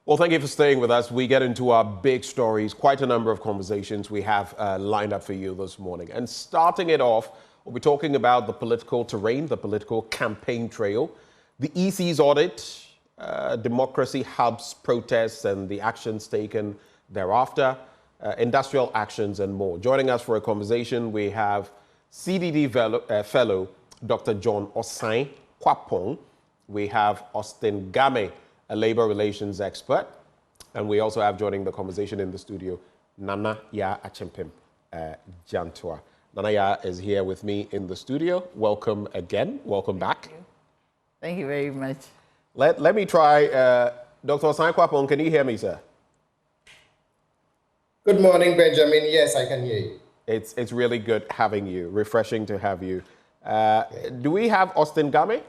Well, thank you for staying with us. We get into our big stories, quite a number of conversations we have lined up for you this morning. And starting it off, we'll be talking about the political terrain, the political campaign trail, the EC's audit, democracy hubs protests and the actions taken thereafter, industrial actions and more. Joining us for a conversation, we have CDD fellow Dr. John Osai Kwapong. We have Austin Game, a labor relations expert. And we also have joining the conversation in the studio, Naa Yaa Jantuah. Naa Yaa is here with me in the studio. Welcome again. Welcome back. Thank you very much. Let me try, Dr. Osai Kwapong, can you hear me, sir? Good morning, Benjamin. Yes, I can hear you. It's really good having you, refreshing to have you. Do we have Austin Game?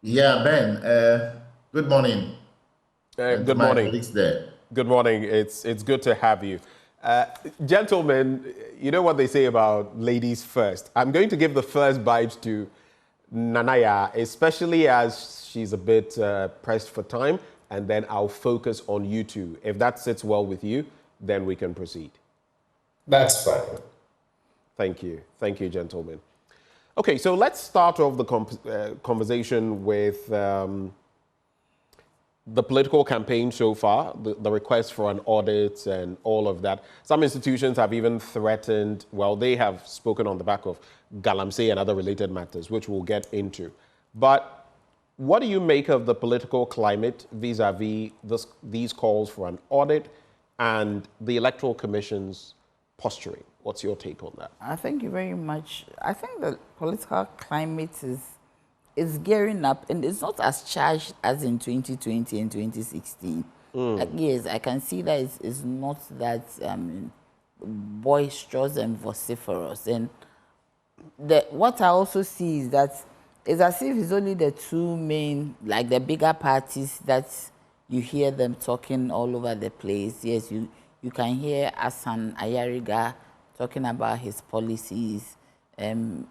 Yeah, Ben. Good morning. Good morning. There. Good morning. It's good to have you. Gentlemen, you know what they say about ladies first. I'm going to give the first bite to Naa Yaa, especially as she's a bit pressed for time, and then I'll focus on you two. If that sits well with you, then we can proceed. That's fine. Thank you. Thank you, gentlemen. Okay, so let's start off the conversation with the political campaign so far, the request for an audit and all of that. Some institutions have even threatened, well, they have spoken on the back of Galamsey and other related matters, which we'll get into. But what do you make of the political climate vis-a-vis these calls for an audit and the Electoral Commission's posturing? What's your take on that? Thank you very much. I think the political climate is gearing up, and it's not as charged as in 2020 and 2016. Yes, I can see that it's not that boisterous and vociferous. And what I also see is that it's as if it's only the two main, like the bigger parties, that you hear them talking all over the place. Yes, you can hear Asan Ayariga talking about his policies, Mr.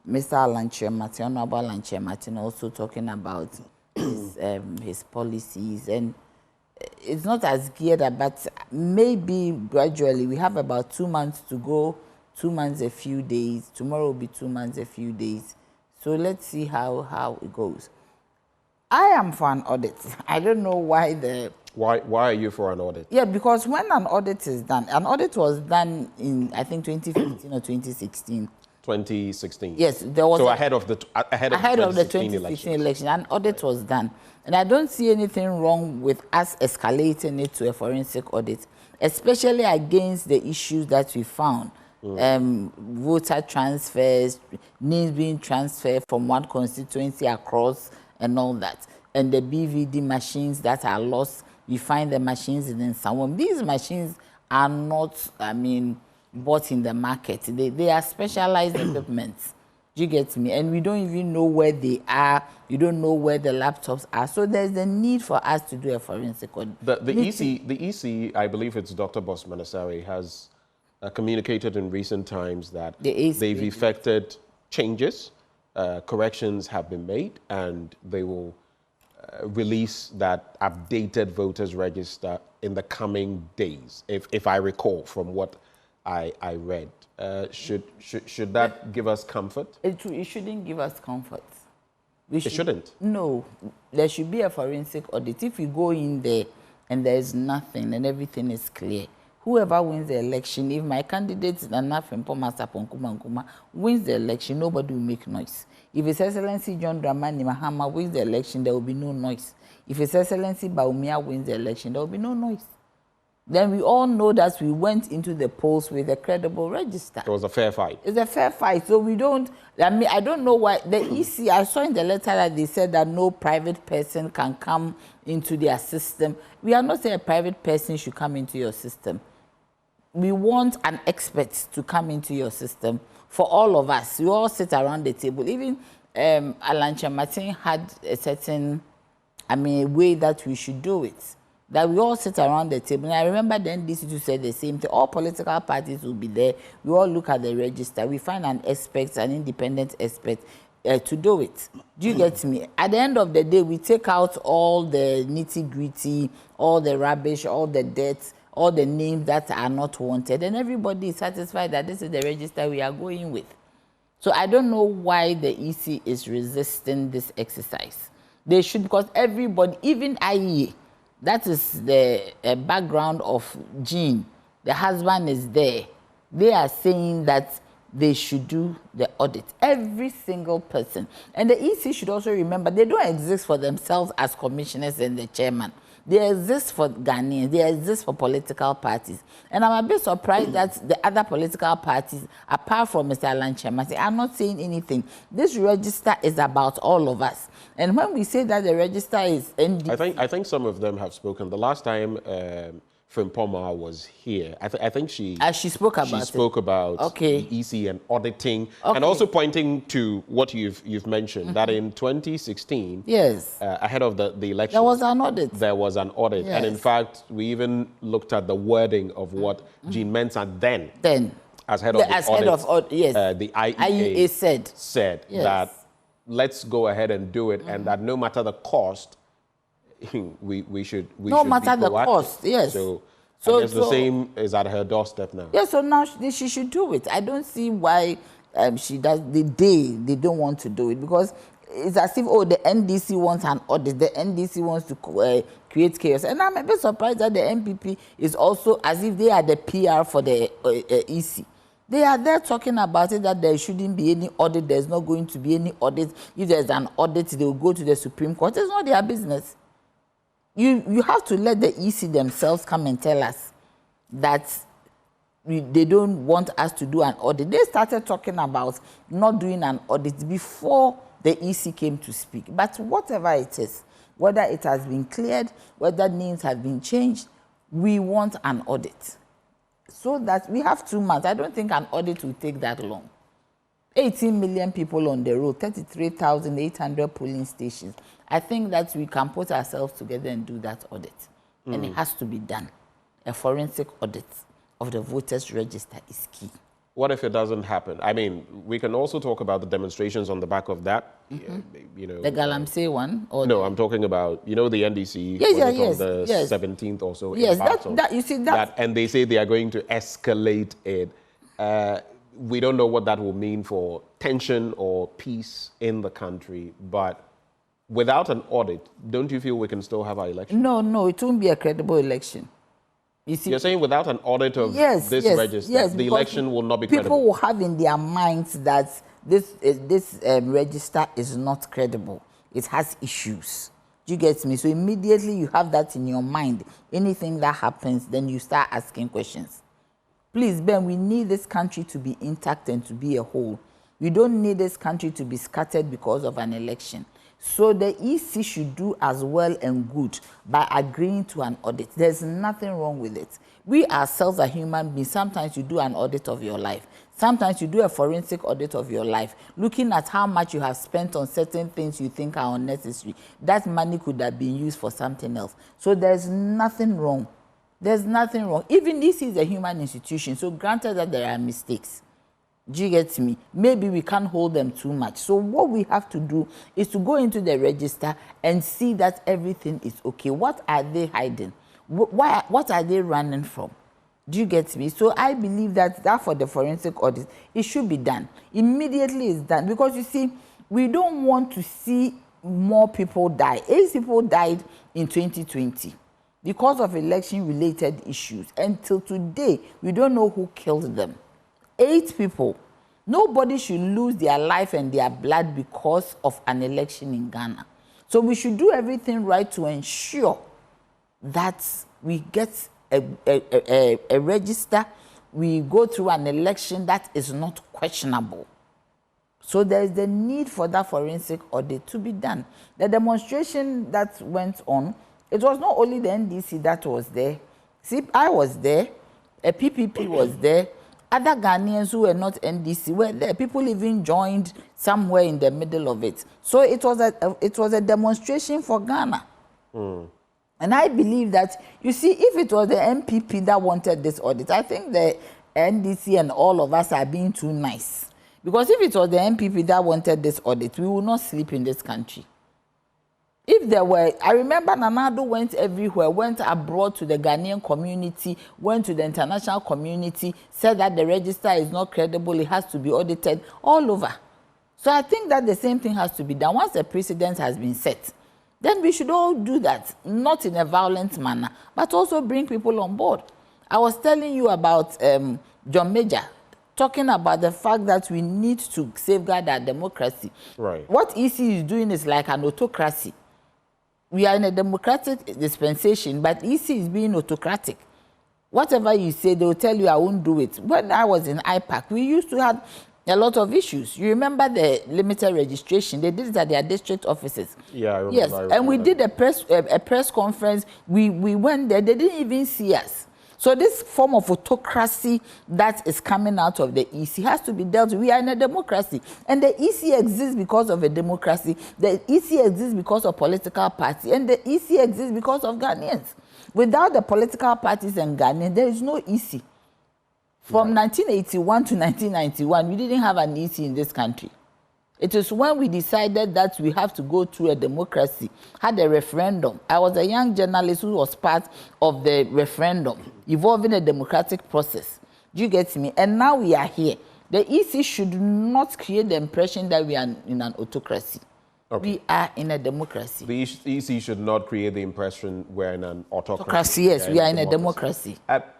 Alanche Martin, Honorable Alanche Martin, also talking about his policies. And it's not as geared up, but maybe gradually. We have about 2 months to go, 2 months, a few days. Tomorrow will be 2 months, a few days. So let's see how it goes. I am for an audit. I don't know why Why are you for an audit? Yeah, because when an audit is done, an audit was done in, I think, 2015 or 2016. 2016. Yes, there was. So ahead of the 2016 election, an audit was done, and I don't see anything wrong with us escalating it to a forensic audit, especially against the issues that we found. Voter transfers, names being transferred from one constituency across, and all that, and the BVD machines that are lost. You find the machines in someone. These machines are not, bought in the market. They are specialized equipment. Do you get me? And we don't even know where they are. You don't know where the laptops are. So there's a need for us to do a forensic audit. The EC, I believe it's Dr. Boss Manasari, has communicated in recent times that they've effected changes, corrections have been made, and they will release that updated voters register in the coming days, if I recall from what I read. Should that give us comfort? It shouldn't give us comfort. It shouldn't? No. There should be a forensic audit. If you go in there and there's nothing and everything is clear, whoever wins the election, if my candidate wins the election, nobody will make noise. If His Excellency John Dramani Mahama wins the election, there will be no noise. If His Excellency Baumia wins the election, there will be no noise. Then we all know that we went into the polls with a credible register. It was a fair fight. It's a fair fight. So we don't, I don't know why. The EC, I saw in the letter that they said that no private person can come into their system. We are not saying a private person should come into your system. We want an expert to come into your system for all of us. We all sit around the table. Even Alanche Martin had a certain, way that we should do it. That we all sit around the table. And I remember then DCT said the same thing. All political parties will be there. We all look at the register. We find an expert, an independent expert, to do it. Do you get me? At the end of the day, we take out all the nitty-gritty, all the rubbish, all the dirt, all the names that are not wanted, and everybody is satisfied that this is the register we are going with. So I don't know why the EC is resisting this exercise. They should, because everybody, even IEA, that is the background of Jean, the husband is there. They are saying that they should do the audit. Every single person. And the EC should also remember, they don't exist for themselves as commissioners and the chairman. They exist for Ghanaians. They exist for political parties. And I'm a bit surprised that the other political parties, apart from Mr. Alan Chemasi, are not saying anything. This register is about all of us. And when we say that the register is NDC... I think some of them have spoken. The last time Frimpoma was here, I think she spoke about the EC and auditing, and also pointing to what you've mentioned, that in 2016, yes, ahead of the election, there was an audit. There was an audit, yes. And in fact, we even looked at the wording of what Jean Mensah then as head of the audit, yes, the IEA said yes. that let's go ahead and do it, and that no matter the cost, we should no matter the cost, yes. So I guess the same is at her doorstep now. Yeah, so now she should do it. I don't see why she does. They don't want to do it, because it's as if, oh, the NDC wants an audit, the NDC wants to create chaos. And I'm a bit surprised that the MPP is also as if they are the PR for the EC. They are there talking about it, that there shouldn't be any audit, there's not going to be any audit. If there's an audit, they will go to the Supreme Court. It's not their business. You have to let the EC themselves come and tell us that they don't want us to do an audit. They started talking about not doing an audit before the EC came to speak. But whatever it is, whether it has been cleared, whether names have been changed, we want an audit. So that we have 2 months. I don't think an audit will take that long. 18 million people on the road, 33,800 polling stations. I think that we can put ourselves together and do that audit. And it has to be done. A forensic audit of the voters' register is key. What if it doesn't happen? I mean, we can also talk about the demonstrations on the back of that. You know, the Galamsey one? Or no, I'm talking about, you know, the NDC yes, on the 17th or so. Yes, you see that. And they say they are going to escalate it. We don't know what that will mean for tension or peace in the country, but without an audit, don't you feel we can still have our election? No, it won't be a credible election. You see, you're saying without an audit of this register, the election will not be credible? People will have in their minds that this register is not credible. It has issues. Do you get me? So immediately you have that in your mind. Anything that happens, then you start asking questions. Please, Ben, we need this country to be intact and to be a whole. We don't need this country to be scattered because of an election. So the EC should do as well and good by agreeing to an audit. There's nothing wrong with it. We ourselves are human beings. Sometimes you do an audit of your life. Sometimes you do a forensic audit of your life, looking at how much you have spent on certain things you think are unnecessary. That money could have been used for something else. So there's nothing wrong. There's nothing wrong. Even this is a human institution, so granted that there are mistakes. Do you get me? Maybe we can't hold them too much. So what we have to do is to go into the register and see that everything is okay. What are they hiding? What are they running from? Do you get me? So I believe that for the forensic audit, it should be done. Immediately it's done. Because you see, we don't want to see more people die. 8 people died in 2020 because of election-related issues. Until today, we don't know who killed them. 8 people. Nobody should lose their life and their blood because of an election in Ghana. So we should do everything right to ensure that we get a register, we go through an election that is not questionable. So there is the need for that forensic audit to be done. The demonstration that went on, it was not only the NDC that was there. See, I was there, a PPP was there, other Ghanaians who were not NDC were there. People even joined somewhere in the middle of it. So it was a demonstration for Ghana. And I believe that, you see, if it was the MPP that wanted this audit, I think the NDC and all of us are being too nice. Because if it was the MPP that wanted this audit, we would not sleep in this country. If there were, I remember Nanado went everywhere, went abroad to the Ghanaian community, went to the international community, said that the register is not credible, it has to be audited all over. So I think that the same thing has to be done. Once a precedent has been set, then we should all do that, not in a violent manner, but also bring people on board. I was telling you about John Major, talking about the fact that we need to safeguard our democracy. Right. What EC is doing is like an autocracy. We are in a democratic dispensation, but EC is being autocratic. Whatever you say, they will tell you I won't do it. When I was in IPAC, we used to have a lot of issues. You remember the limited registration? They did it at their district offices. Yeah, I remember. Yes, and we did a press conference. We went there. They didn't even see us. So this form of autocracy that is coming out of the EC has to be dealt with. We are in a democracy. And the EC exists because of a democracy. The EC exists because of political parties. And the EC exists because of Ghanaians. Without the political parties and Ghanaians, there is no EC. From 1981 to 1991, we didn't have an EC in this country. It is when we decided that we have to go through a democracy, had a referendum. I was a young journalist who was part of the referendum, involving a democratic process. Do you get me? And now we are here. The EC should not create the impression that we are in an autocracy. Okay. We are in a democracy. The EC should not create the impression we're in an autocracy. Yes, we are in a democracy.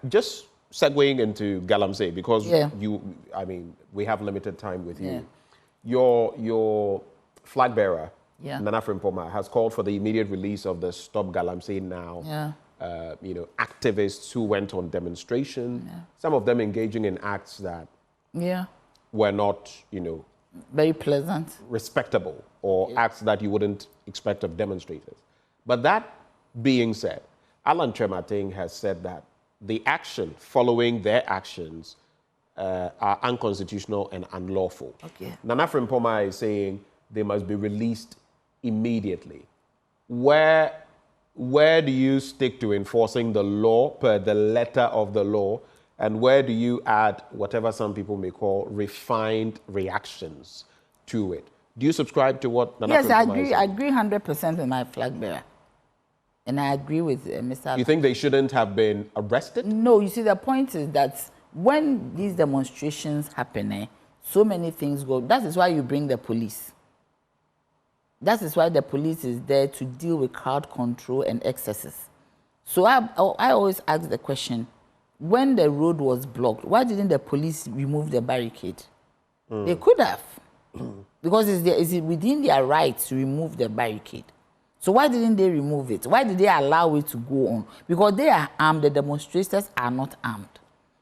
Just segueing into Galamsey, because we have limited time with you. Your flag bearer, Nana Frimpoma, has called for the immediate release of the Stop Galamsey Now activists who went on demonstration, some of them engaging in acts that were not, very pleasant, respectable, or acts that you wouldn't expect of demonstrators. But that being said, Alan Tremating has said that the action following their actions are unconstitutional and unlawful. Okay. Nana Frimpoma is saying they must be released immediately. Where do you stick to enforcing the law per the letter of the law, and where do you add whatever some people may call refined reactions to it? Do you subscribe to what Nana Frimpoma is saying? Yes, I agree 100% with my flag bearer. And I agree with Mr. You think they shouldn't have been arrested? No, you see, the point is that when these demonstrations happen, so many things go. That is why you bring the police. That is why the police is there to deal with crowd control and excesses. So I always ask the question, when the road was blocked, why didn't the police remove the barricade? They could have. Because it's within their rights to remove the barricade. So why didn't they remove it? Why did they allow it to go on? Because they are armed, the demonstrators are not armed.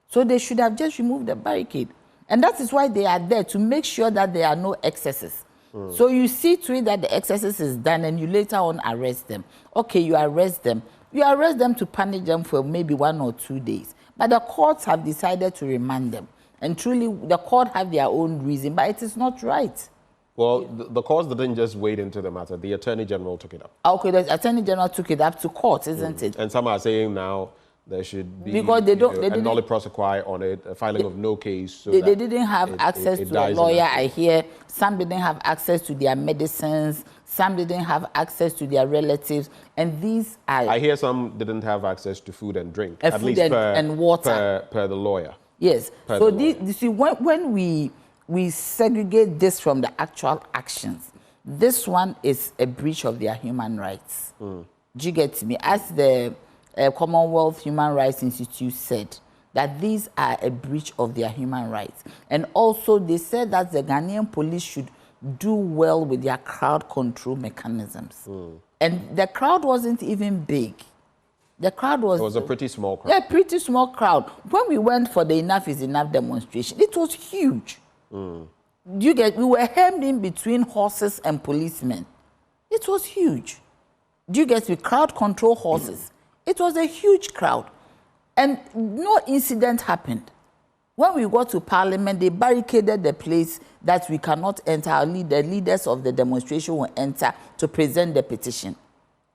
So they should have just removed the barricade. And that is why they are there, to make sure that there are no excesses. So you see to it that the excesses is done, and you later on arrest them. Okay, you arrest them. You arrest them to punish them for maybe 1 or 2 days. But the courts have decided to remand them. And truly, the court have their own reason, but it is not right. Well, the courts didn't just wade into the matter. The Attorney General took it up. Okay, the Attorney General took it up to court, isn't it? And some are saying now there should be because they a nolle prosequi on it, a filing of no case. So they didn't have access to a lawyer, I hear. Some didn't have access to their medicines. Some didn't have access to their relatives. And these are... I hear some didn't have access to food and drink. At food least and water. Per the lawyer. Yes. So you see, when we segregate this from the actual actions, this one is a breach of their human rights. Do you get me? As the Commonwealth Human Rights Institute said, that these are a breach of their human rights. And also they said that the Ghanaian police should do well with their crowd control mechanisms. And the crowd wasn't even big. The crowd was... It was a pretty small crowd. Yeah, pretty small crowd. When we went for the Enough is Enough demonstration, it was huge. We were hemmed in between horses and policemen. It was huge. Do you get me? Crowd control horses. It was a huge crowd. And no incident happened. When we got to Parliament, they barricaded the place that we cannot enter. The leaders of the demonstration will enter to present the petition.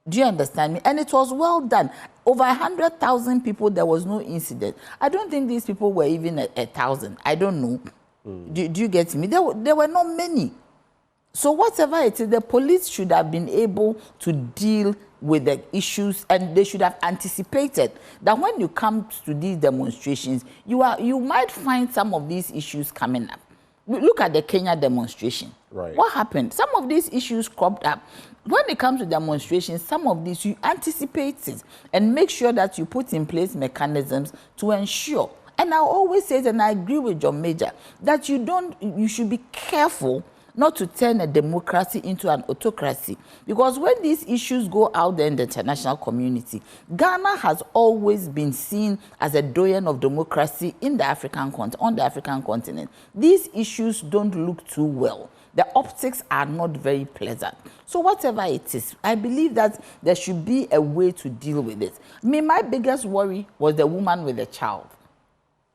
Do you understand me? And it was well done. Over 100,000 people, there was no incident. I don't think these people were even 1,000. I don't know. Do you get me? There were not many. So whatever it is, the police should have been able to deal with the issues, and they should have anticipated that when you come to these demonstrations, you might find some of these issues coming up. Look at the Kenya demonstration. Right. What happened? Some of these issues cropped up. When it comes to demonstrations, some of these you anticipate it and make sure that you put in place mechanisms to ensure. And I always say, and I agree with John Major, that you should be careful not to turn a democracy into an autocracy. Because when these issues go out there in the international community, Ghana has always been seen as a doyen of democracy on the African continent. These issues don't look too well. The optics are not very pleasant. So whatever it is, I believe that there should be a way to deal with it. My biggest worry was the woman with the child.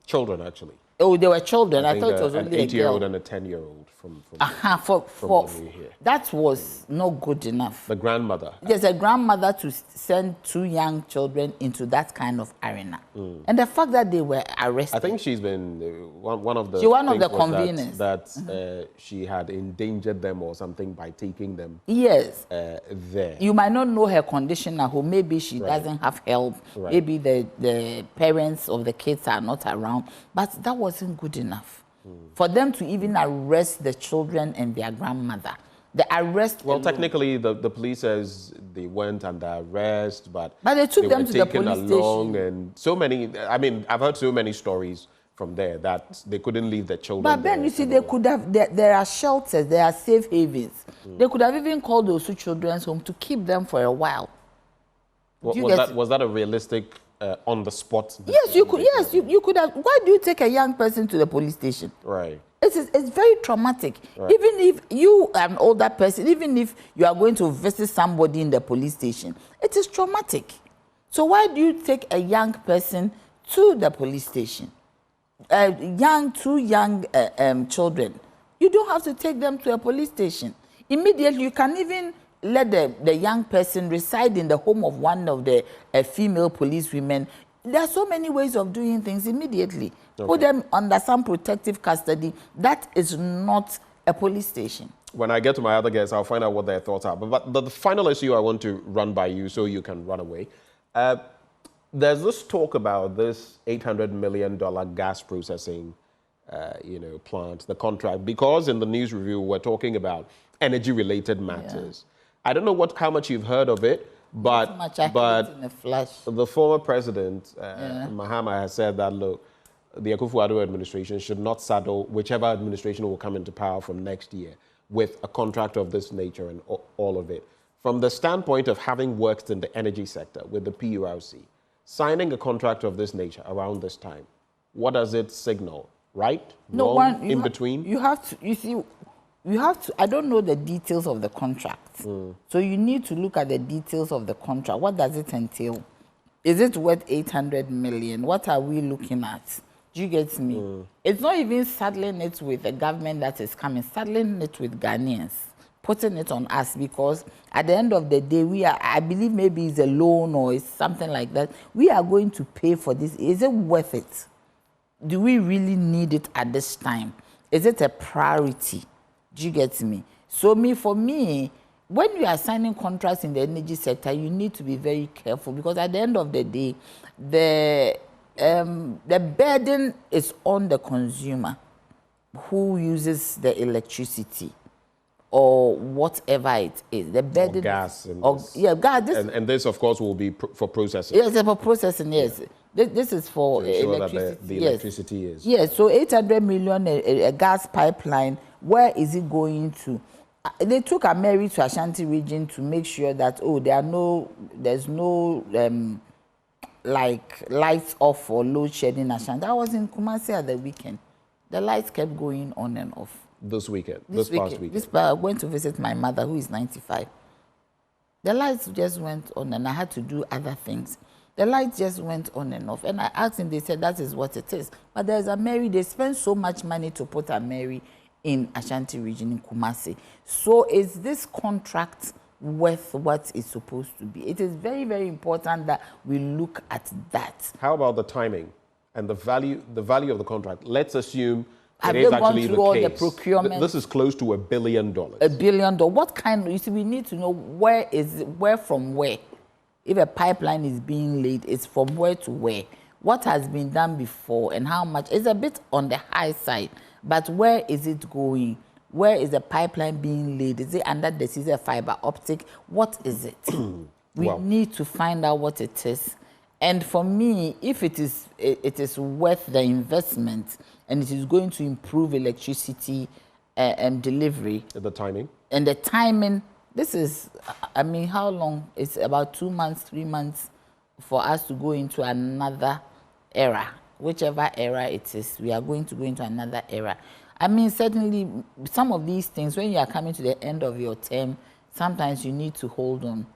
Children, actually. Oh, they were children. I thought it was an only a 8-year-old girl. and a 10-year-old from For what we hear. that was not good enough. The grandmother. There's a grandmother to send 2 young children into that kind of arena. And the fact that they were arrested. I think she's been one of the. She's one of the things was conveners. That she had endangered them or something by taking them. Yes. There. You might not know her condition at home. Maybe she doesn't have help. Right. Maybe the parents of the kids are not around. But that wasn't good enough. For them to even arrest the children and their grandmother. The arrest. Well, alone. technically, the police says they went under arrest, but they took them were to the taken police along, station. and so many. I mean, I've heard so many stories from there that they couldn't leave their children. But Ben, you see, they could have. There are shelters. There are safe havens. They could have even called those 2 children's home to keep them for a while. Was that a realistic on the spot? Yes, you could. Yes, you could have. Why do you take a young person to the police station? Right. It's very traumatic. Right. Even if you are an older person, even if you are going to visit somebody in the police station, it is traumatic. So why do you take a young person to the police station? 2 young children. You don't have to take them to a police station. Immediately, you can even let the young person reside in the home of one of the female police women. There are so many ways of doing things immediately. Okay. Put them under some protective custody. That is not a police station. When I get to my other guests, I'll find out what their thoughts are. But the final issue I want to run by you so you can run away. There's this talk about this $800 million gas processing plant, the contract, because in the news review, we're talking about energy-related matters. Yeah. I don't know how much you've heard of it, but in a flash. The former president, Mahama, has said that, look, the Akufo-Addo administration should not saddle whichever administration will come into power from next year with a contract of this nature and all of it. From the standpoint of having worked in the energy sector with the PURC, signing a contract of this nature around this time, what does it signal? Right? No, wrong, in between? You have to, I don't know the details of the contract. So you need to look at the details of the contract. What does it entail? Is it worth 800 million? What are we looking at? Do you get me? It's not even saddling it with the government that is coming, saddling it with Ghanaians, putting it on us, because at the end of the day, I believe maybe it's a loan or it's something like that. We are going to pay for this. Is it worth it? Do we really need it at this time? Is it a priority? Do you get me? So for me, when you are signing contracts in the energy sector, you need to be very careful, because at the end of the day, the burden is on the consumer who uses the electricity or whatever it is. The burden, or gas. gas. And this, of course, will be for processing. Yes, for processing, yes. Yeah. This is for electricity. That the electricity is. Yes, so 800 million, a gas pipeline, where is it going to? They took Ameri to Ashanti region to make sure that, there's no like lights off or load shedding Ashanti. I was in Kumasi at the weekend. The lights kept going on and off. This weekend? This past weekend? I went to visit my mother, who is 95. The lights just went on and I had to do other things. The lights just went on and off. And I asked them, they said that is what it is. But there's Ameri, they spend so much money to put Ameri in Ashanti region, in Kumasi. So is this contract worth what it's supposed to be? It is very, very important that we look at that. How about the timing and the value of the contract? Let's assume Have It they is gone actually through the all case. the procurement? This is close to $1 billion. $1 billion. What kind? You see, we need to know where from where. If a pipeline is being laid, it's from where to where. What has been done before and how much? It's a bit on the high side, but where is it going? Where is the pipeline being laid? Is it under the scissor fiber optic? What is it? We need to find out what it is. And for me, if it is worth the investment and it is going to improve electricity delivery. The timing? And the timing, this is, I mean, how long? It's about 2 months, 3 months for us to go into another era. Whichever era it is, we are going to go into another era. I mean, certainly, some of these things, when you are coming to the end of your term, sometimes you need to hold on.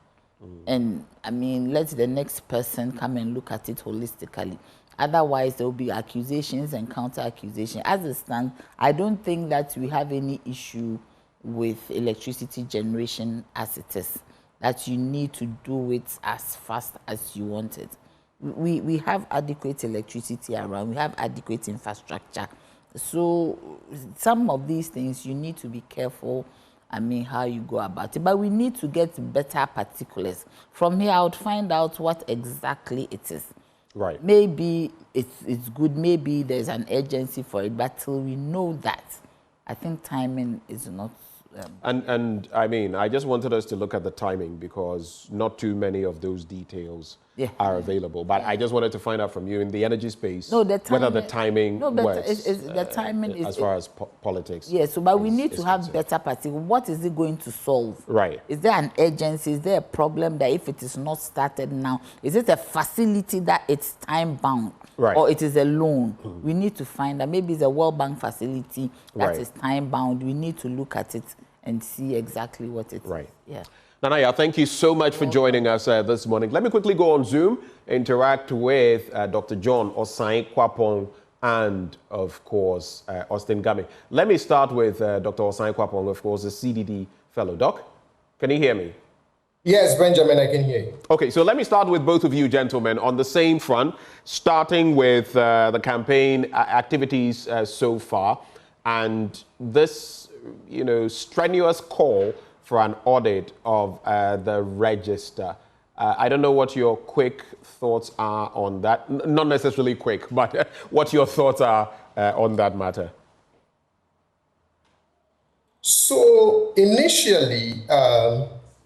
And, I mean, let the next person come and look at it holistically. Otherwise, there will be accusations and counter-accusations. As it stands, I don't think that we have any issue with electricity generation as it is, that you need to do it as fast as you want it. We have adequate electricity around. We have adequate infrastructure. So some of these things, you need to be careful, I mean, how you go about it. But we need to get better particulars. From here, I would find out what exactly it is. Right. Maybe it's good, maybe there's an urgency for it, but till we know that, I think timing is not... And I mean, I just wanted us to look at the timing because not too many of those details are available. But I just wanted to find out from you in the energy space whether the timing works. The timing is... As far as politics. Yes, but we need to have better particulars. What is it going to solve? Right. Is there an urgency? Is there a problem that if it is not started now, is it a facility that it's time-bound? Right. Or it is a loan? We need to find that. Maybe it's a World Bank facility that is time-bound. We need to look at it and see exactly what it is. Right. Yeah. Naa Yaa, thank you so much for joining us this morning. Let me quickly go on Zoom, interact with Dr. John Osai-Kwapong and, of course, Austin Gami. Let me start with Dr. Osai-Kwapong, of course, the CDD fellow. Doc, can you hear me? Yes, Benjamin, I can hear you. Okay, so let me start with both of you gentlemen on the same front, starting with the campaign activities so far and this, strenuous call for an audit of the register. I don't know what your quick thoughts are on that. Not necessarily quick, but what your thoughts are on that matter. So initially,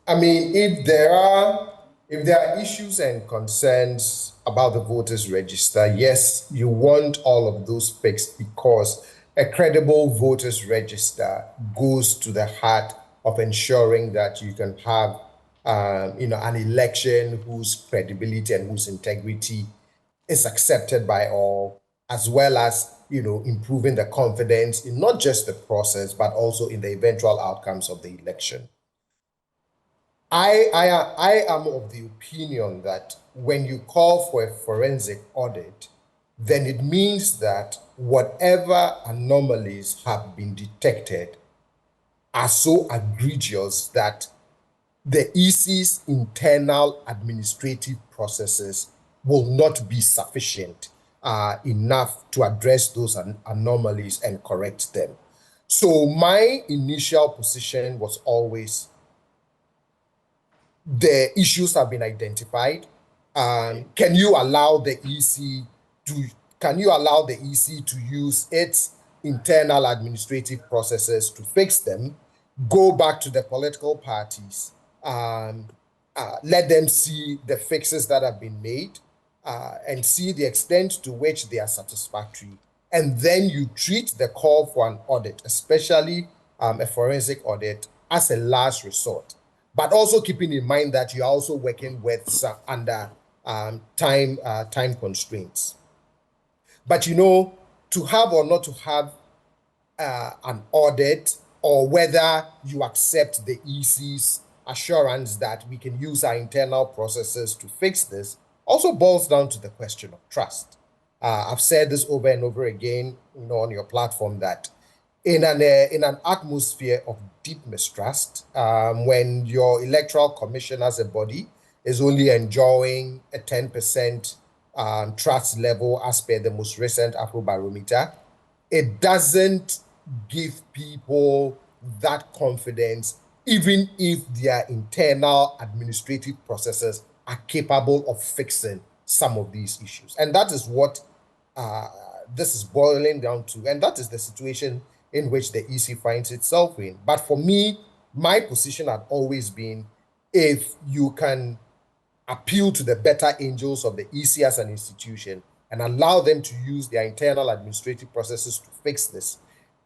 I mean, if there are issues and concerns about the voters register, yes, you want all of those fixed because a credible voters register goes to the heart of ensuring that you can have, an election whose credibility and whose integrity is accepted by all, as well as, improving the confidence in not just the process, but also in the eventual outcomes of the election. I am of the opinion that when you call for a forensic audit, then it means that whatever anomalies have been detected are so egregious that the EC's internal administrative processes will not be sufficient enough to address those anomalies and correct them. So my initial position was always the issues have been identified. Can you allow the EC to use its internal administrative processes to fix them? Go back to the political parties, let them see the fixes that have been made and see the extent to which they are satisfactory. And then you treat the call for an audit, especially a forensic audit, as a last resort. But also keeping in mind that you're also working with under time constraints. But to have or not to have an audit, or whether you accept the EC's assurance that we can use our internal processes to fix this, also boils down to the question of trust. I've said this over and over again, on your platform, that in an atmosphere of deep mistrust, when your electoral commission as a body is only enjoying a 10% trust level as per the most recent Afrobarometer, it doesn't give people that confidence, even if their internal administrative processes are capable of fixing some of these issues. And that is what this is boiling down to. And that is the situation in which the EC finds itself in. But for me, my position had always been, if you can appeal to the better angels of the EC as an institution and allow them to use their internal administrative processes to fix this,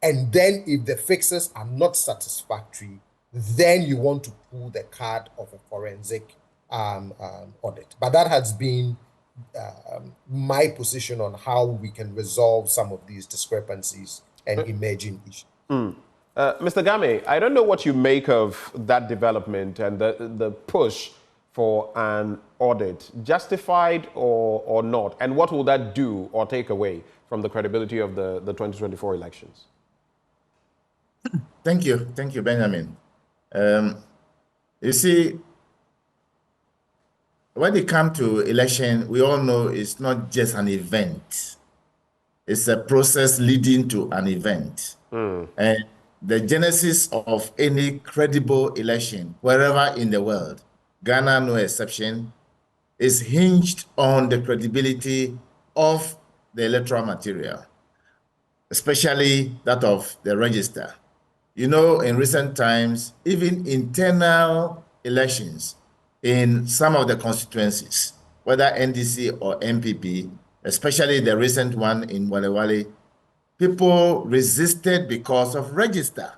and then if the fixes are not satisfactory, then you want to pull the card of a forensic audit. But that has been my position on how we can resolve some of these discrepancies and emerging issues. Mr. Game, I don't know what you make of that development and the push for an audit, justified or not, and what will that do or take away from the credibility of the 2024 elections? Thank you, Benjamin. You see, when it comes to election, we all know it's not just an event. It's a process leading to an event. And the genesis of any credible election, wherever in the world, Ghana no exception, is hinged on the credibility of the electoral material, especially that of the register. You know, in recent times, even internal elections in some of the constituencies, whether NDC or MPP, especially the recent one in Wale, people resisted because of register.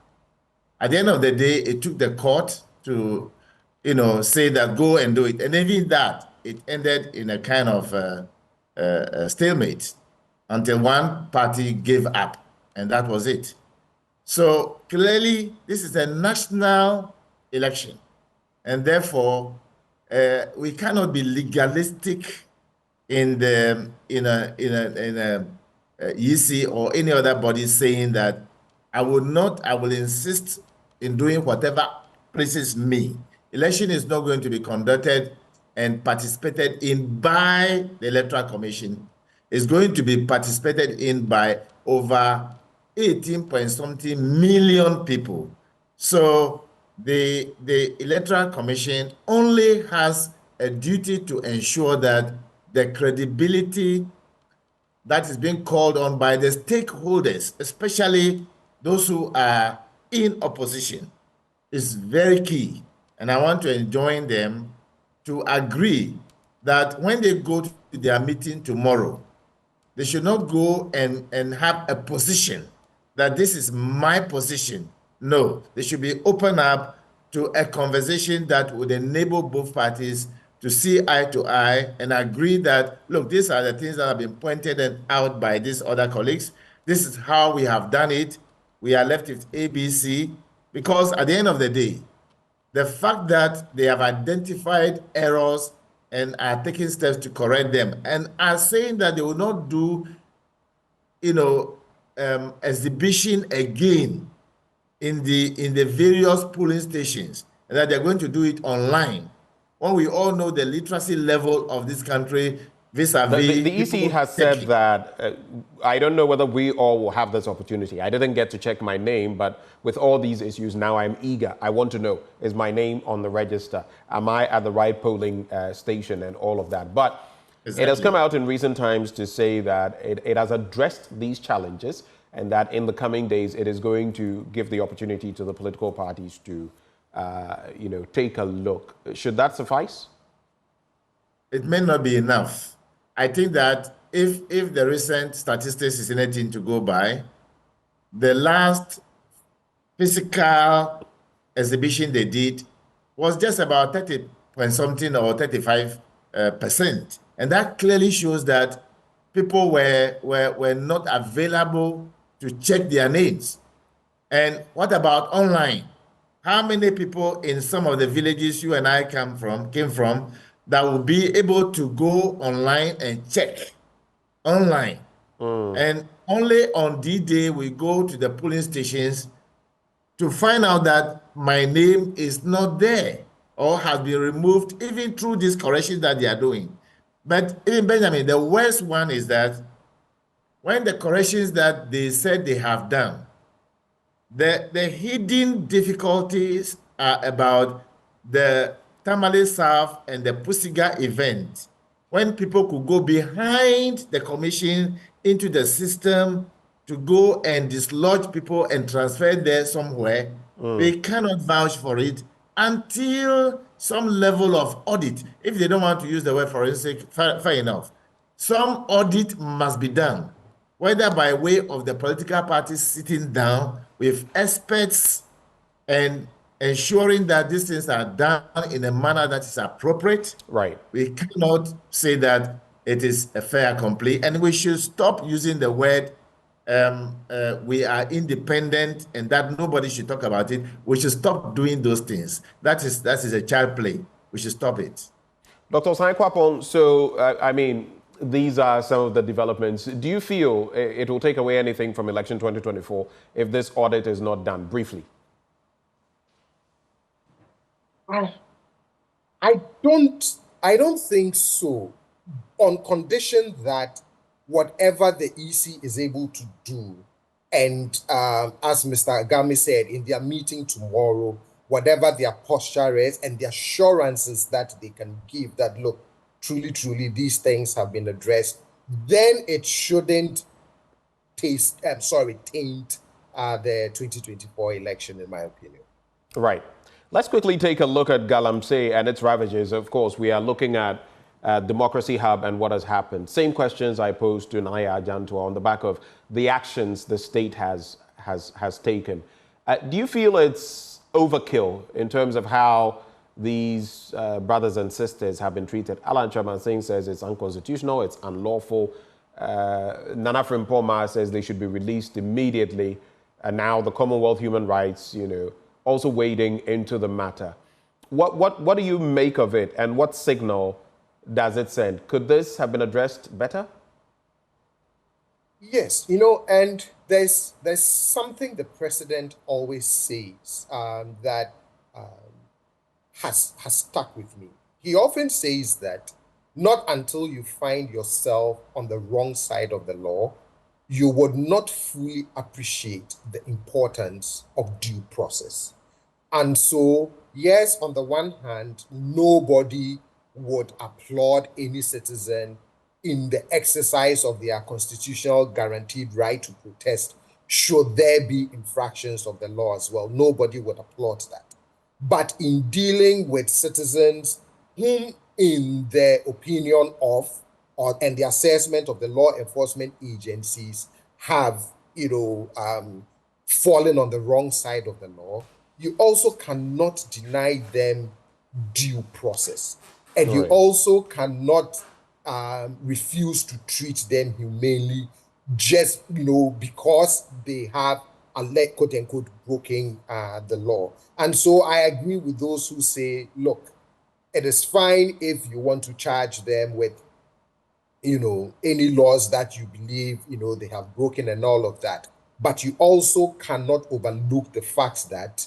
At the end of the day, it took the court to, say that go and do it. And even that, it ended in a kind of a stalemate until one party gave up, and that was it. So clearly, this is a national election, and therefore, we cannot be legalistic in a EC or any other body saying that I will insist in doing whatever pleases me. Election is not going to be conducted and participated in by the Electoral Commission. It's going to be participated in by over 18-point-something million people. So the Electoral Commission only has a duty to ensure that the credibility that is being called on by the stakeholders, especially those who are in opposition, is very key. And I want to enjoin them to agree that when they go to their meeting tomorrow, they should not go and have a position that this is my position. No, they should be open up to a conversation that would enable both parties to see eye to eye and agree that, look, these are the things that have been pointed out by these other colleagues. This is how we have done it. We are left with ABC, because at the end of the day, the fact that they have identified errors and are taking steps to correct them and are saying that they will not do, exhibition again in the various polling stations, and that they're going to do it online, when we all know the literacy level of this country vis-a-vis... The EC has said that, I don't know whether we all will have this opportunity. I didn't get to check my name, but with all these issues, now I'm eager. I want to know, is my name on the register? Am I at the right polling station and all of that? But exactly. It has come out in recent times to say that it has addressed these challenges, and that in the coming days, it is going to give the opportunity to the political parties to take a look. Should that suffice? It may not be enough. I think that if the recent statistics is anything to go by, the last physical exhibition they did was just about 30-point-something or 35%. And that clearly shows that people were not available to check their names. And what about online? How many people in some of the villages you and I came from that will be able to go online and check online? And only on D-Day we go to the polling stations to find out that my name is not there or has been removed, even through these corrections that they are doing. But even Benjamin, the worst one is that when the corrections that they said they have done, the hidden difficulties are about the Tamale South and the Pusiga event, when people could go behind the commission into the system to go and dislodge people and transfer there somewhere. They cannot vouch for it until some level of audit. If they don't want to use the word forensic, fair enough. Some audit must be done, whether by way of the political parties sitting down with experts and ensuring that these things are done in a manner that is appropriate. Right. We cannot say that it is a fait accompli, and we should stop using the word we are independent and that nobody should talk about it. We should stop doing those things. That is a child play. We should stop it. Dr. Osai-Kwapong, so, I mean, these are some of the developments. Do you feel it will take away anything from election 2024 if this audit is not done? Briefly. I don't think so, on condition that whatever the EC is able to do, and as Mr. Agami said, in their meeting tomorrow, whatever their posture is and the assurances that they can give that, look, truly, these things have been addressed, then it shouldn't taint the 2024 election, in my opinion. Right. Let's quickly take a look at Galamsey and its ravages. Of course, we are looking at Democracy Hub and what has happened. Same questions I posed to Naa Yaa Jantuah on the back of the actions the state has taken. Do you feel it's overkill in terms of how these brothers and sisters have been treated? Alan Chairman Singh says it's unconstitutional, it's unlawful. Nana Frimpong says they should be released immediately. And now the Commonwealth Human Rights, also wading into the matter. What do you make of it, and what signal does it send? Could this have been addressed better? Yes, and there's something the president always says that has stuck with me. He often says that not until you find yourself on the wrong side of the law, you would not fully appreciate the importance of due process. And so, yes, on the one hand, nobody would applaud any citizen in the exercise of their constitutional guaranteed right to protest should there be infractions of the law as well. Nobody would applaud that. But in dealing with citizens whom, in the opinion of and the assessment of the law enforcement agencies, have fallen on the wrong side of the law, you also cannot deny them due process. And you also cannot refuse to treat them humanely just, because they have, quote unquote, broken the law. And so I agree with those who say, look, it is fine if you want to charge them with, any laws that you believe, they have broken and all of that. But you also cannot overlook the fact that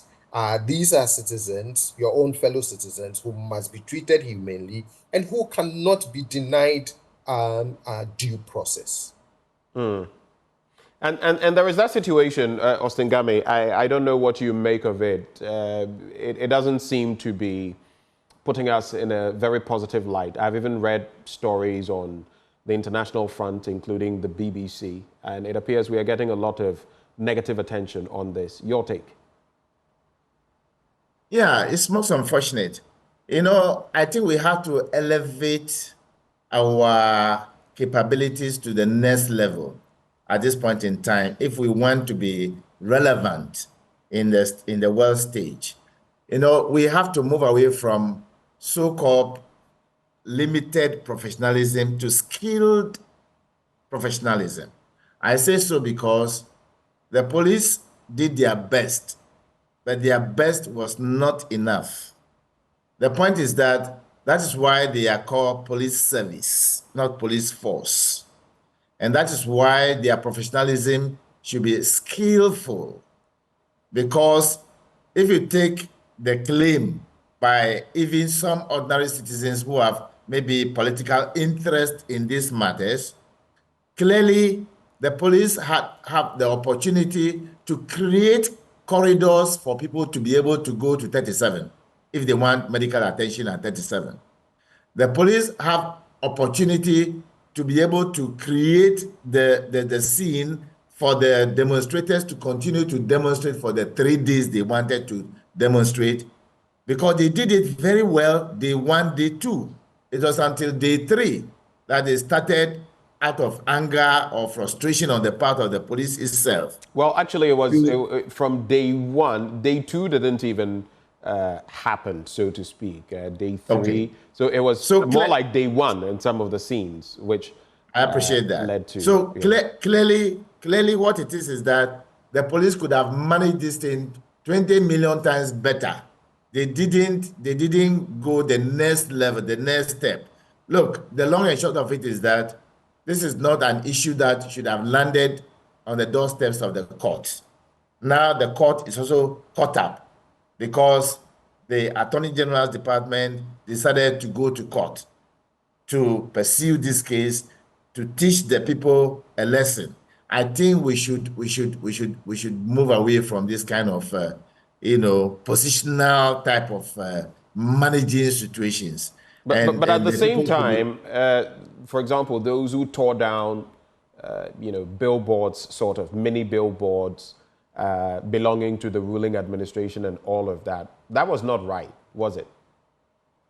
these are citizens, your own fellow citizens, who must be treated humanely and who cannot be denied due process. And there is that situation, Austin Game. I don't know what you make of it. It doesn't seem to be putting us in a very positive light. I've even read stories on the international front, including the BBC, and it appears we are getting a lot of negative attention on this. Your take? Yeah, it's most unfortunate. I think we have to elevate our capabilities to the next level at this point in time if we want to be relevant in the world stage. We have to move away from so-called limited professionalism to skilled professionalism. I say so because the police did their best, but their best was not enough. The point is that is why they are called police service, not police force. And that is why their professionalism should be skillful. Because if you take the claim by even some ordinary citizens who have maybe political interest in these matters, clearly the police have the opportunity to create corridors for people to be able to go to 37 if they want medical attention at 37. The police have opportunity to be able to create the scene for the demonstrators to continue to demonstrate for the 3 days they wanted to demonstrate, because they did it very well day 1, day 2. It was until day 3 that they started out of anger or frustration on the part of the police itself. Well, actually, it was from day 1. Day 2 didn't even happen, so to speak. Day 3. Okay. So it was more like day 1 in some of the scenes, which I appreciate that. led to. So clearly what it is that the police could have managed this thing 20 million times better. They didn't go the next level, the next step. Look, the long and short of it is that this is not an issue that should have landed on the doorsteps of the court. Now the court is also caught up because the Attorney General's department decided to go to court to pursue this case, to teach the people a lesson. I think we should move away from this kind of positional type of managing situations. But at the same time, for example, those who tore down, billboards, sort of mini billboards belonging to the ruling administration and all of that, that was not right, was it?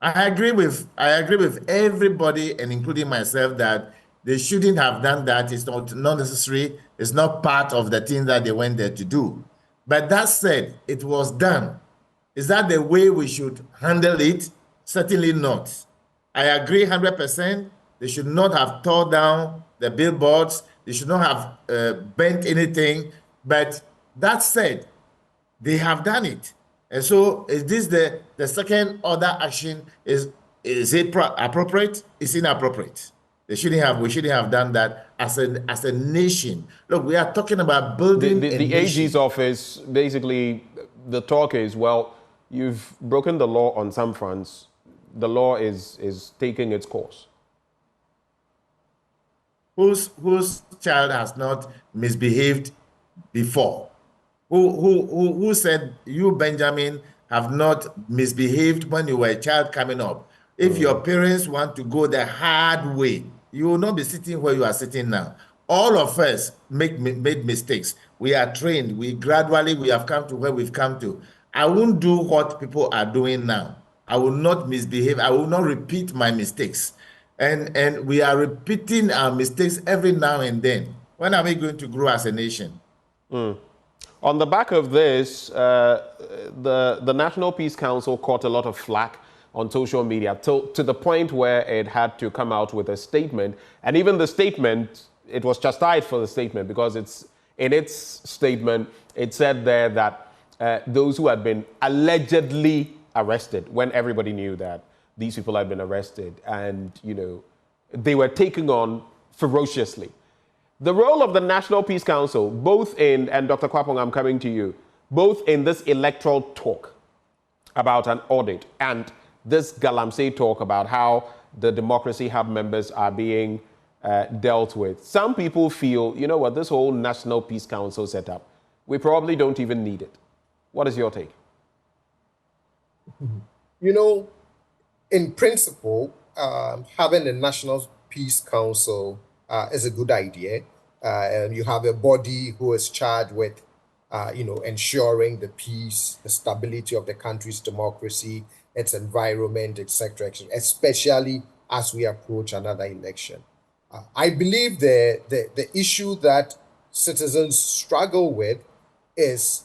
I agree with everybody, and including myself, that they shouldn't have done that. It's not necessary. It's not part of the thing that they went there to do. But that said, it was done. Is that the way we should handle it? Certainly not. I agree 100%. They should not have torn down the billboards. They should not have bent anything. But that said, they have done it. And so is this the second order action? Is it appropriate? It's inappropriate. We shouldn't have done that as a nation. Look, we are talking about building the AG's office. Basically, the talk is, well, you've broken the law on some fronts. The law is taking its course. Whose child has not misbehaved before? Who said you, Benjamin, have not misbehaved when you were a child coming up? If your parents want to go the hard way, you will not be sitting where you are sitting now. All of us made mistakes. We are trained. We have come to where we've come to. I won't do what people are doing now. I will not misbehave. I will not repeat my mistakes. And we are repeating our mistakes every now and then. When are we going to grow as a nation? On the back of this, the National Peace Council caught a lot of flack on social media to the point where it had to come out with a statement. And even the statement, it was chastised for the statement, because in its statement, it said there that those who had been allegedly arrested, when everybody knew that these people had been arrested and, they were taking on ferociously. The role of the National Peace Council, both in, and Dr. Kwapong, I'm coming to you, both in this electoral talk about an audit and this Galamsey talk about how the Democracy Hub members are being dealt with. Some people feel, you know what, this whole National Peace Council setup, we probably don't even need it. What is your take? In principle, having a National Peace Council is a good idea. You have a body who is charged with, ensuring the peace, the stability of the country's democracy, its environment, etc., especially as we approach another election. I believe the issue that citizens struggle with is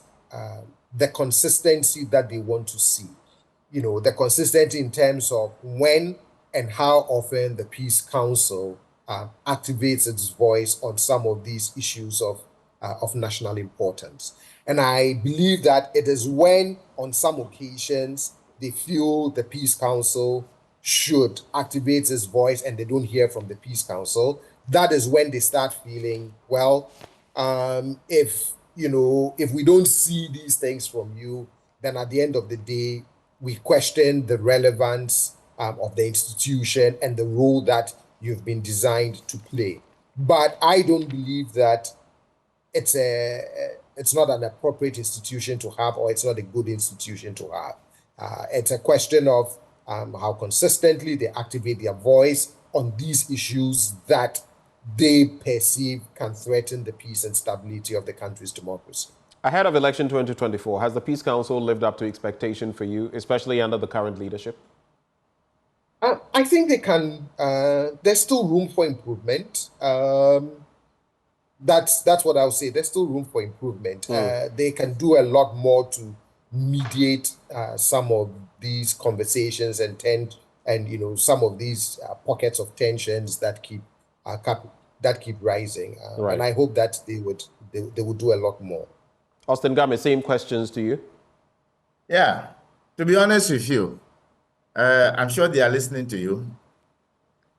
the consistency that they want to see. The consistency in terms of when and how often the Peace Council activates its voice on some of these issues of national importance. And I believe that it is when, on some occasions, they feel the Peace Council should activate its voice and they don't hear from the Peace Council, that is when they start feeling, well, if we don't see these things from you, then at the end of the day, we question the relevance of the institution and the role that you've been designed to play. But I don't believe that it's not an appropriate institution to have, or it's not a good institution to have. It's a question of how consistently they activate their voice on these issues that they perceive can threaten the peace and stability of the country's democracy. Ahead of election 2024, has the Peace Council lived up to expectation for you, especially under the current leadership? I think they can. There's still room for improvement. That's what I'll say. There's still room for improvement. They can do a lot more to mediate some of these conversations and some of these pockets of tensions that keep rising. Right. And I hope that they would do a lot more. Austin Game, same questions to you. Yeah, to be honest with you, I'm sure they are listening to you.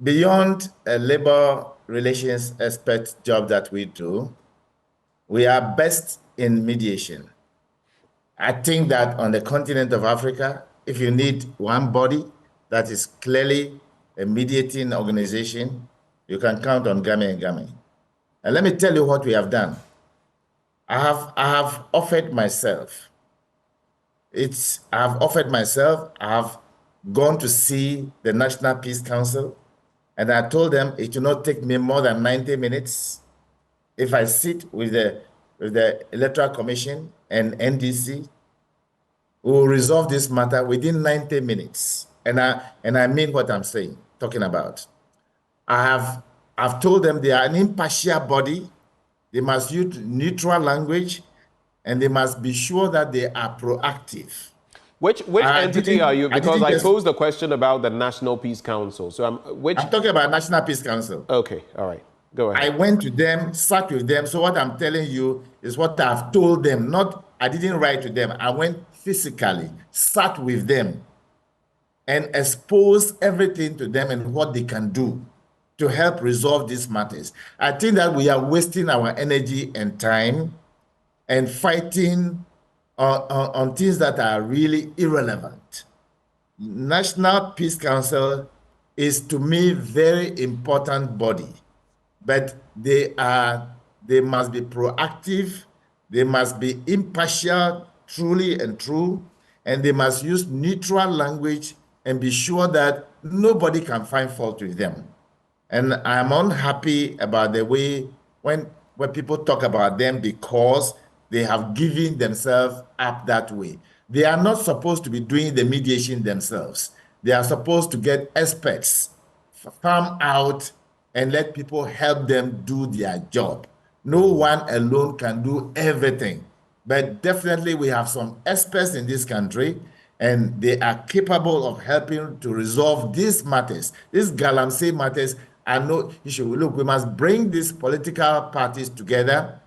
Beyond a labor relations expert job that we do, we are best in mediation. I think that on the continent of Africa, if you need one body that is clearly a mediating organization, you can count on Game and Game. And let me tell you what we have done. I have offered myself. I have gone to see the National Peace Council, and I told them it will not take me more than 90 minutes if I sit with the Electoral Commission and NDC. We will resolve this matter within 90 minutes. And I mean what I'm talking about. I've told them they are an impartial body. They must use neutral language, and they must be sure that they are proactive. Which entity are you? Because I posed a question about the National Peace Council. So I'm talking about National Peace Council. Okay, all right. Go ahead. I went to them, sat with them. So what I'm telling you is what I've told them. I didn't write to them. I went physically, sat with them, and exposed everything to them and what they can do to help resolve these matters. I think that we are wasting our energy and time and fighting on things that are really irrelevant. National Peace Council is, to me, very important body, but they must be proactive, they must be impartial, truly and true, and they must use neutral language and be sure that nobody can find fault with them. And I'm unhappy about the way when people talk about them because they have given themselves up that way. They are not supposed to be doing the mediation themselves. They are supposed to get experts, farm out, and let people help them do their job. No one alone can do everything. But definitely we have some experts in this country, and they are capable of helping to resolve these matters. These Galamsey matters are no issue. Look, we must bring these political parties together.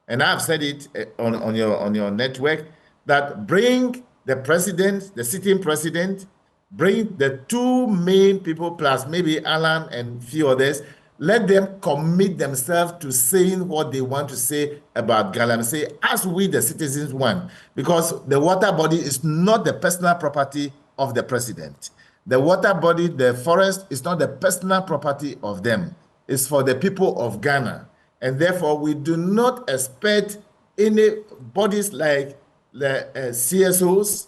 And I've said it on your network, that bring the president, the sitting president, bring the two main people plus maybe Alan and few others, let them commit themselves to saying what they want to say about Galamsey as we the citizens want. Because the water body is not the personal property of the president. The water body, the forest, is not the personal property of them. It's for the people of Ghana. And therefore, we do not expect any bodies like the CSOs,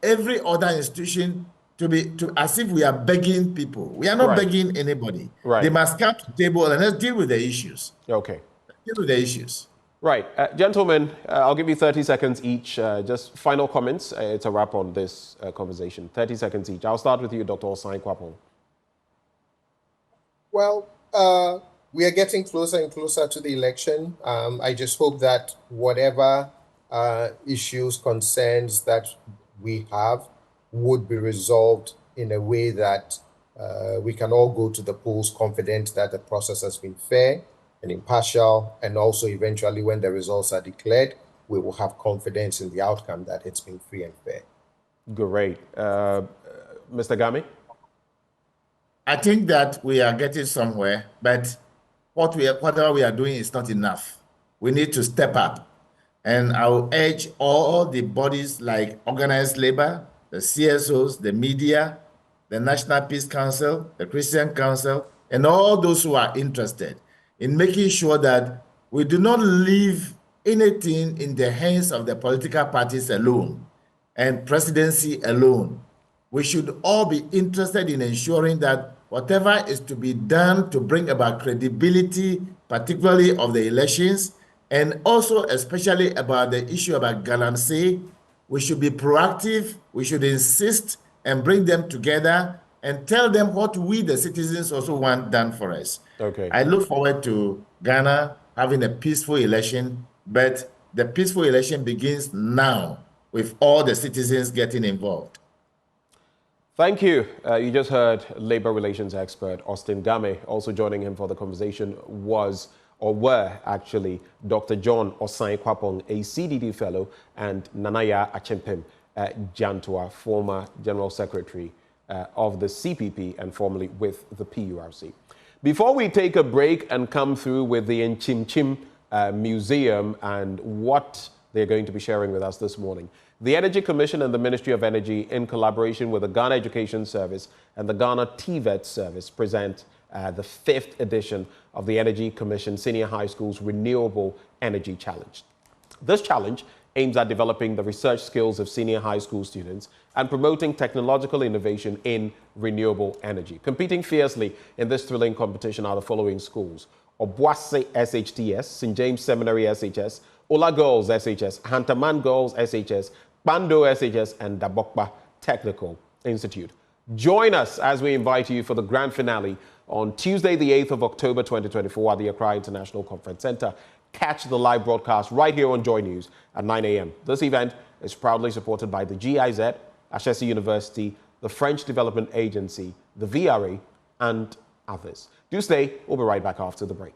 every other institution to as if we are begging people. We are not begging anybody. Right. They must come to the table and let's deal with the issues. Okay. Deal with the issues. Right. Gentlemen, I'll give you 30 seconds each. Just final comments. It's a wrap on this conversation. 30 seconds each. I'll start with you, Dr. Osai Kwapong. Well, we are getting closer and closer to the election. I just hope that whatever issues, concerns that we have would be resolved in a way that we can all go to the polls confident that the process has been fair and impartial, and also eventually when the results are declared, we will have confidence in the outcome that it's been free and fair. Great. Mr. Game? I think that we are getting somewhere, but whatever we are doing is not enough. We need to step up. And I will urge all the bodies like organized labor, the CSOs, the media, the National Peace Council, the Christian Council, and all those who are interested. in making sure that we do not leave anything in the hands of the political parties alone and presidency alone. We should all be interested in ensuring that whatever is to be done to bring about credibility, particularly of the elections, and also especially about the issue about Galamsey, we should be proactive, we should insist and bring them together and tell them what we, the citizens, also want done for us. Okay. I look forward to Ghana having a peaceful election, but the peaceful election begins now with all the citizens getting involved. Thank you. You just heard labor relations expert Austin Game. Also joining him for the conversation were actually Dr. John Osai Kwapong, a CDD fellow, and Naa Yaa Jantuah, former General Secretary of the CPP and formerly with the PURC. Before we take a break and come through with the Nchimchim Museum and what they're going to be sharing with us this morning, the Energy Commission and the Ministry of Energy, in collaboration with the Ghana Education Service and the Ghana TVET Service, present the 5th edition of the Energy Commission Senior High School's Renewable Energy Challenge. This challenge aims at developing the research skills of senior high school students and promoting technological innovation in renewable energy. Competing fiercely in this thrilling competition are the following schools: Obuasi SHTS, St. James Seminary SHS, Ola Girls SHS, Hantaman Girls SHS, Bando SHS, and Dabokba Technical Institute. Join us as we invite you for the grand finale on Tuesday, the 8th of October 2024 at the Accra International Conference Center. Catch the live broadcast right here on Joy News at 9 a.m. This event is proudly supported by the GIZ, Ashesi University, the French Development Agency, the VRA, and others. Do stay. We'll be right back after the break.